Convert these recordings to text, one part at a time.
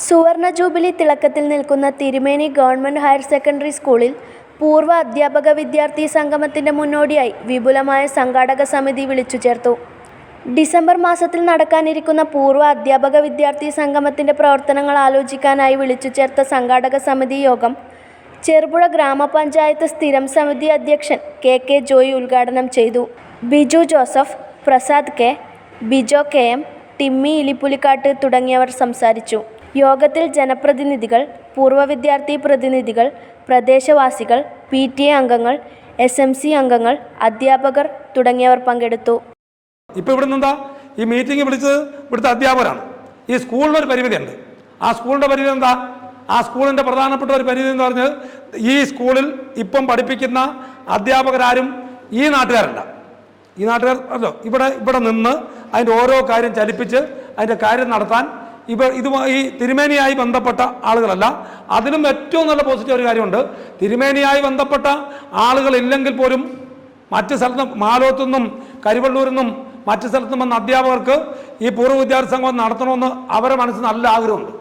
സുവർണ ജൂബിലി തിളക്കത്തിൽ നിൽക്കുന്ന തിരുമേനി ഗവൺമെൻറ് ഹയർ സെക്കൻഡറി സ്കൂളിൽ പൂർവ്വ അധ്യാപക വിദ്യാർത്ഥി സംഗമത്തിൻ്റെ മുന്നോടിയായി വിപുലമായ സംഘാടക സമിതി വിളിച്ചു ചേർത്തു. ഡിസംബർ മാസത്തിൽ നടക്കാനിരിക്കുന്ന പൂർവ്വ അധ്യാപക വിദ്യാർത്ഥി സംഗമത്തിൻ്റെ പ്രവർത്തനങ്ങൾ ആലോചിക്കാനായി വിളിച്ചു ചേർത്ത സംഘാടക സമിതി യോഗം ചെറുപുഴ ഗ്രാമപഞ്ചായത്ത് സ്ഥിരം സമിതി അധ്യക്ഷൻ കെ ജോയി ഉദ്ഘാടനം ചെയ്തു. Biju Joseph, Prasad K, Bijo KM, Timmy Ilippulikkattu തുടങ്ങിയവർ സംസാരിച്ചു. യോഗത്തിൽ ജനപ്രതിനിധികൾ, പൂർവ്വ വിദ്യാർത്ഥി പ്രതിനിധികൾ, പ്രദേശവാസികൾ, PTA അംഗങ്ങൾ, SMC അംഗങ്ങൾ, അധ്യാപകർ തുടങ്ങിയവർ പങ്കെടുത്തു. ഇപ്പോൾ ഇവിടെ നിന്നെന്താ ഈ മീറ്റിംഗ് വിളിച്ചത് ഇവിടുത്തെ അധ്യാപകരാണ്. ഈ സ്കൂളിനൊരു പരിമിതിയുണ്ട്. ആ സ്കൂളിൻ്റെ പരിമിതി എന്താ? ആ സ്കൂളിൻ്റെ പ്രധാനപ്പെട്ട ഒരു പരിമിതി എന്ന് പറഞ്ഞത് ഈ സ്കൂളിൽ ഇപ്പം പഠിപ്പിക്കുന്ന അധ്യാപകരാരും ഈ നാട്ടുകാരല്ല. ഈ നാട്ടുകാർ അല്ലോ ഇവിടെ നിന്ന് അതിൻ്റെ ഓരോ കാര്യം ചലിപ്പിച്ച് അതിൻ്റെ കാര്യം നടത്താൻ ഈ തിരുമേനിയായി ബന്ധപ്പെട്ട ആളുകളല്ല. അതിനും ഏറ്റവും നല്ല പോസിറ്റീവ് ഒരു കാര്യമുണ്ട്. തിരുമേനിയായി ബന്ധപ്പെട്ട ആളുകളില്ലെങ്കിൽ പോലും മറ്റ് സ്ഥലത്തും മാലോത്തുനിന്നും കരിവള്ളൂരിൽ നിന്നും മറ്റ് സ്ഥലത്തും വന്ന അധ്യാപകർക്ക് ഈ പൂർവ്വ വിദ്യാർത്ഥി സംഘം നടത്തണമെന്ന് അവരുടെ മനസ്സിൽ നല്ല ആഗ്രഹമുണ്ട്.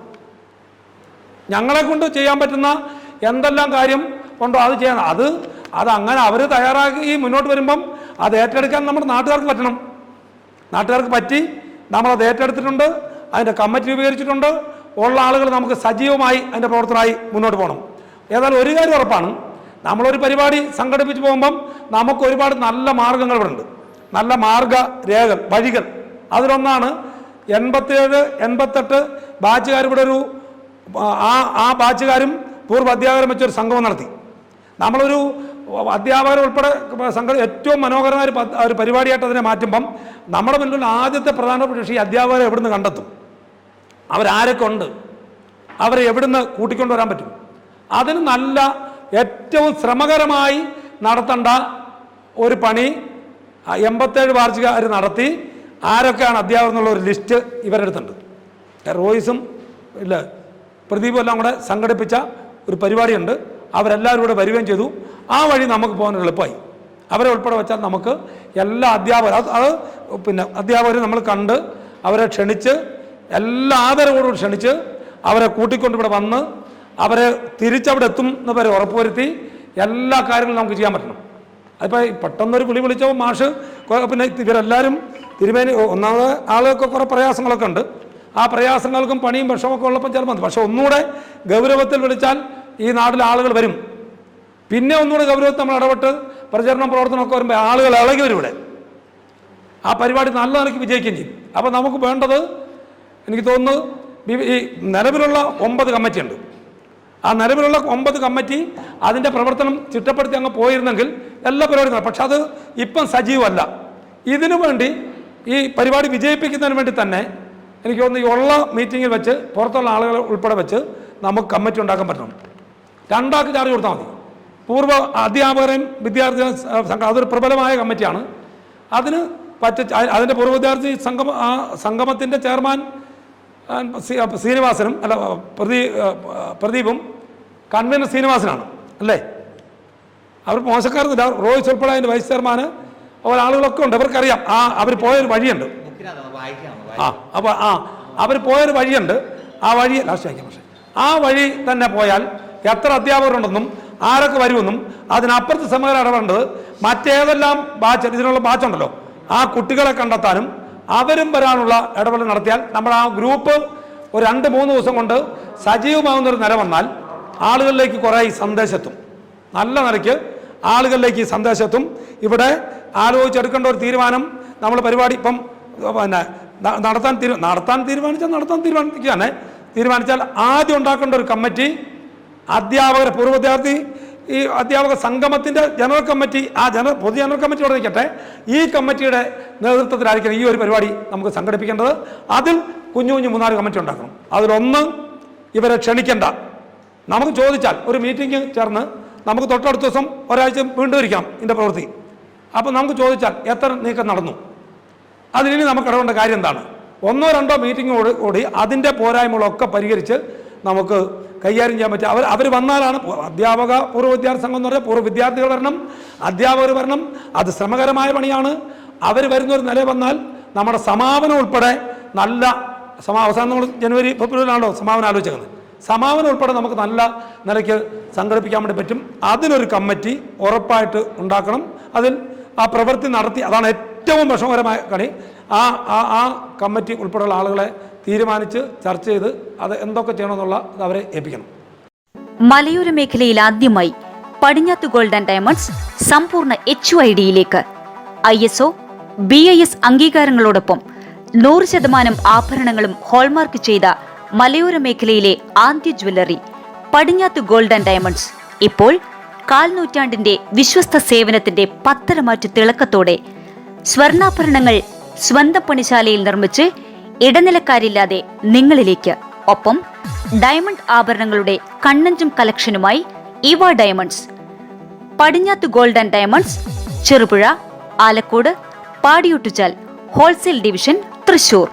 ഞങ്ങളെ കൊണ്ട് ചെയ്യാൻ പറ്റുന്ന എന്തെല്ലാം കാര്യം ഉണ്ടോ അത് ചെയ്യണം. അത് അങ്ങനെ അവർ തയ്യാറാക്കി മുന്നോട്ട് വരുമ്പം അത് ഏറ്റെടുക്കാൻ നമ്മുടെ നാട്ടുകാർക്ക് പറ്റണം. നാട്ടുകാർക്ക് പറ്റി നമ്മളത് ഏറ്റെടുത്തിട്ടുണ്ട്. അതിൻ്റെ കമ്മിറ്റി രൂപീകരിച്ചിട്ടുണ്ട്. ഉള്ള ആളുകൾ നമുക്ക് സജീവമായി അതിൻ്റെ പ്രവർത്തനമായി മുന്നോട്ട് പോകണം. ഏതായാലും ഒരു കാര്യം ഉറപ്പാണ്, നമ്മളൊരു പരിപാടി സംഘടിപ്പിച്ച് പോകുമ്പം നമുക്ക് ഒരുപാട് നല്ല മാർഗങ്ങൾ ഇവിടെ ഉണ്ട്. നല്ല മാർഗരേഖകൾ, വഴികൾ. അതിലൊന്നാണ് 87, 88 ബാച്ചുകാർ ഇവിടെ ഒരു ആ ബാച്ചുകാരും പൂർവ്വ അധ്യാപകരും വെച്ചൊരു സംഗമം നടത്തി. നമ്മളൊരു അധ്യാപകർ ഉൾപ്പെടെ ഏറ്റവും മനോഹരമായ ഒരു പരിപാടിയായിട്ട് അതിനെ മാറ്റുമ്പം നമ്മുടെ മുന്നിലുള്ള ആദ്യത്തെ പ്രധാനപ്പെട്ട വിഷയം അധ്യാപകരെ എവിടുന്ന് കണ്ടെത്തും, അവരാരൊക്കെ ഉണ്ട്, അവരെ എവിടുന്ന് കൂട്ടിക്കൊണ്ടുവരാൻ പറ്റും. അതിന് നല്ല ഏറ്റവും ശ്രമകരമായി നടത്തേണ്ട ഒരു പണി 87 വാർഷികർ നടത്തി. ആരൊക്കെയാണ് അധ്യാപകർ എന്നുള്ള ഒരു ലിസ്റ്റ് ഇവരുടെ അടുത്തുണ്ട്. റോയ്സും ഇല്ല പ്രദീപും എല്ലാം കൂടെ സംഘടിപ്പിച്ച ഒരു പരിപാടിയുണ്ട്. അവരെല്ലാവരും കൂടെ വരികയും ചെയ്തു. ആ വഴി നമുക്ക് പോകാൻ എളുപ്പമായി. അവരെ ഉൾപ്പെടെ വെച്ചാൽ നമുക്ക് എല്ലാ അധ്യാപകരും അധ്യാപകരും നമ്മൾ കണ്ട് അവരെ ക്ഷണിച്ച് എല്ലാ ആദരവോടുകൂടി ക്ഷണിച്ച് അവരെ കൂട്ടിക്കൊണ്ട് ഇവിടെ വന്ന് അവരെ തിരിച്ചവിടെ എത്തും എന്ന് വരെ ഉറപ്പുവരുത്തി എല്ലാ കാര്യങ്ങളും നമുക്ക് ചെയ്യാൻ പറ്റണം. അതിപ്പോൾ പെട്ടെന്നൊരു വിളിച്ചപ്പോൾ മാഷ് ഇവരെല്ലാവരും തിരുമേനി ഒന്നാമത് ആളുകൾക്ക് കുറേ പ്രയാസങ്ങളൊക്കെ ഉണ്ട്. ആ പ്രയാസങ്ങൾക്കും പണിയും വിഷമൊക്കെ ഉള്ളപ്പോൾ ചിലപ്പോൾ മതി. പക്ഷെ ഒന്നുകൂടെ ഗൗരവത്തിൽ വിളിച്ചാൽ ഈ നാട്ടിലെ ആളുകൾ വരും. പിന്നെ ഒന്നുകൂടെ ഗൗരവത്തിൽ നമ്മൾ ഇടപെട്ട് പ്രചരണം പ്രവർത്തനമൊക്കെ വരുമ്പോൾ ആളുകൾ ഇളകി വരും. ഇവിടെ ആ പരിപാടി നല്ല നിലയ്ക്ക് വിജയിക്കുകയും ചെയ്യും. അപ്പോൾ നമുക്ക് വേണ്ടത് എനിക്ക് തോന്നുന്നു ഈ നിലവിലുള്ള 9 കമ്മിറ്റിയുണ്ട്. ആ നിലവിലുള്ള 9 കമ്മിറ്റി അതിൻ്റെ പ്രവർത്തനം ചിട്ടപ്പെടുത്തി അങ്ങ് പോയിരുന്നെങ്കിൽ എല്ലാ പരിപാടിയും. പക്ഷെ അത് ഇപ്പം സജീവമല്ല. ഇതിനു വേണ്ടി ഈ പരിപാടി വിജയിപ്പിക്കുന്നതിന് വേണ്ടി തന്നെ എനിക്ക് തോന്നുന്നു ഈ ഉള്ള മീറ്റിങ്ങിൽ വെച്ച് പുറത്തുള്ള ആളുകളെ ഉൾപ്പെടെ വെച്ച് നമുക്ക് കമ്മിറ്റി ഉണ്ടാക്കാൻ പറ്റണം. 2 ആൾക്ക് ചാർജ് കൊടുത്താൽ മതി. പൂർവ്വ അധ്യാപകരെയും വിദ്യാർത്ഥി സംഘം അതൊരു പ്രബലമായ കമ്മിറ്റിയാണ്. അതിൻ്റെ പൂർവ്വ വിദ്യാർത്ഥി സംഗമത്തിൻ്റെ ചെയർമാൻ ശ്രീനിവാസനും പ്രദീപും കൺവീനർ ശ്രീനിവാസനാണ് അല്ലേ. അവർ മോശക്കാരൊന്നുമില്ല. റോയ്സ് ഉൾപ്പെടെ അതിൻ്റെ വൈസ് ചെയർമാന് ആളുകളൊക്കെ ഉണ്ട്. അവർക്കറിയാം അവർ പോയൊരു വഴിയുണ്ട്. അപ്പോൾ അവർ പോയൊരു വഴിയുണ്ട്. ആ വഴി ലാസ്റ്റ് വായിക്കാം. പക്ഷേ ആ വഴി തന്നെ പോയാൽ എത്ര അധ്യാപകരുണ്ടെന്നും ആരൊക്കെ വരുമെന്നും അതിനപ്പുറത്ത് സമരം ഇടപെടേണ്ടത് മറ്റേതെല്ലാം ബാച്ച് ഇതിനുള്ള ബാച്ചുണ്ടല്ലോ ആ കുട്ടികളെ കണ്ടെത്താനും അവരും വരാനുള്ള ഇടപെടൽ നടത്തിയാൽ നമ്മൾ ആ ഗ്രൂപ്പ് ഒരു 2-3 ദിവസം കൊണ്ട് സജീവമാകുന്നൊരു നില വന്നാൽ ആളുകളിലേക്ക് കുറേ ഈ സന്ദേശത്തും നല്ല നിലയ്ക്ക് ആളുകളിലേക്ക് ഈ സന്ദേശത്തും. ഇവിടെ ആലോചിച്ചെടുക്കേണ്ട ഒരു തീരുമാനം നമ്മൾ പരിപാടി ഇപ്പം നടത്താൻ തീരുമാനിച്ചാൽ ആദ്യം ഉണ്ടാക്കേണ്ട ഒരു കമ്മിറ്റി അധ്യാപകരെ പൂർവ്വ വിദ്യാർത്ഥി ഈ അധ്യാപക സംഗമത്തിൻ്റെ ജനറൽ കമ്മിറ്റി പൊതു ജനറൽ കമ്മിറ്റിയോടെ നിൽക്കട്ടെ. ഈ കമ്മിറ്റിയുടെ നേതൃത്വത്തിലായിരിക്കണം ഈ ഒരു പരിപാടി നമുക്ക് സംഘടിപ്പിക്കേണ്ടത്. അതിൽ കുഞ്ഞു 3-4 കമ്മിറ്റി ഉണ്ടാക്കണം. അതിലൊന്ന് ഇവരെ ക്ഷണിക്കേണ്ട. നമുക്ക് ചോദിച്ചാൽ ഒരു മീറ്റിംഗ് ചേർന്ന് നമുക്ക് തൊട്ടടുത്ത ദിവസം ഒരാഴ്ച വീണ്ടും ഇരിക്കാം ഇതിൻ്റെ പ്രവൃത്തി. അപ്പോൾ നമുക്ക് ചോദിച്ചാൽ എത്ര നീക്കം നടന്നു, അതിനി നമുക്ക് ഇടപെടേണ്ട കാര്യം എന്താണ്. 1-2 മീറ്റിങ്ങോട് കൂടി അതിൻ്റെ പോരായ്മകളൊക്കെ പരിഹരിച്ച് നമുക്ക് കൈകാര്യം ചെയ്യാൻ പറ്റുക. അവർ വന്നാലാണ് അധ്യാപക പൂർവ്വ വിദ്യാർത്ഥി സംഘം എന്ന് പറഞ്ഞാൽ പൂർവ്വ വിദ്യാർത്ഥികൾ വരണം, അധ്യാപകർ വരണം. അത് ശ്രമകരമായ പണിയാണ്. അവർ വരുന്നൊരു നില വന്നാൽ നമ്മുടെ സമാപനം ഉൾപ്പെടെ നല്ല അവസാനം നമ്മൾ ജനുവരി ഫെബ്രുവരിയിലാണല്ലോ സമാപനം ആലോചിക്കുന്നത്. സമാപനം ഉൾപ്പെടെ നമുക്ക് നല്ല നിലയ്ക്ക് സംഘടിപ്പിക്കാൻ വേണ്ടി പറ്റും. അതിനൊരു കമ്മിറ്റി ഉറപ്പായിട്ട് ഉണ്ടാക്കണം. അതിൽ ആ പ്രവൃത്തി നടത്തി, അതാണ് ഏറ്റവും വിഷമകരമായ കളി. ആ കമ്മിറ്റി ഉൾപ്പെടെയുള്ള ആളുകളെ തീരുമാനിച്ച് ചർച്ച ചെയ്ത് അത് എന്തൊക്കെ ചെയ്യണമെന്നുള്ള അവരെ ഏൽപ്പിക്കണം. മലയോര മേഖലയിൽ ആദ്യമായി പടിഞ്ഞാത്ത് ഗോൾഡ് ആൻഡ് ഡയമണ്ട്സ് സമ്പൂർണ്ണ HUIDയിലേക്ക് ISO BIS അംഗീകാരങ്ങളോടൊപ്പം 100% ആഭരണങ്ങളും ഹോൾമാർക്ക് ചെയ്ത മലയോര മേഖലയിലെ ആദ്യ ജ്വല്ലറി പടിഞ്ഞാത്ത് ഗോൾഡ് ആൻഡ് ഡയമണ്ട്സ് ഇപ്പോൾ 1/4 നൂറ്റാണ്ടിന്റെ വിശ്വസ്ത സേവനത്തിന്റെ പത്തരമാറ്റു തിളക്കത്തോടെ സ്വർണ്ണാഭരണങ്ങൾ സ്വന്തം പണിശാലയിൽ നിർമ്മിച്ച് ഇടനിലക്കാരില്ലാതെ നിങ്ങളിലേക്ക്. ഒപ്പം ഡയമണ്ട് ആഭരണങ്ങളുടെ കണ്ണഞ്ചും കളക്ഷനുമായി ഇവ diamonds. Padinjath gold and diamonds, Cherupuzha, Alakode, Padiyottuchal wholesale division, Thrissur.